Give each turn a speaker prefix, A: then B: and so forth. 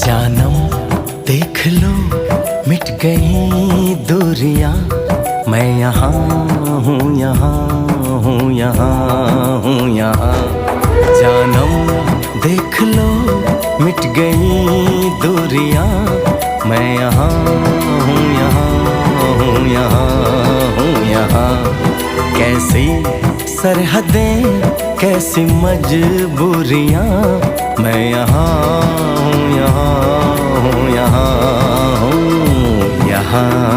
A: जानम देख लो मिट गई दूरियां, मैं यहाँ हूँ, यहाँ हूँ, यहाँ हूँ, यहाँ। जानम देख लो मिट गई दूरियां, मैं यहाँ हूँ, यहाँ हूँ, यहाँ हूँ, यहाँ। कैसी सरहदें कैसी मजबूरियां, मैं यहाँ हूँ, यहाँ हूँ, यहाँ हूँ, यहाँ।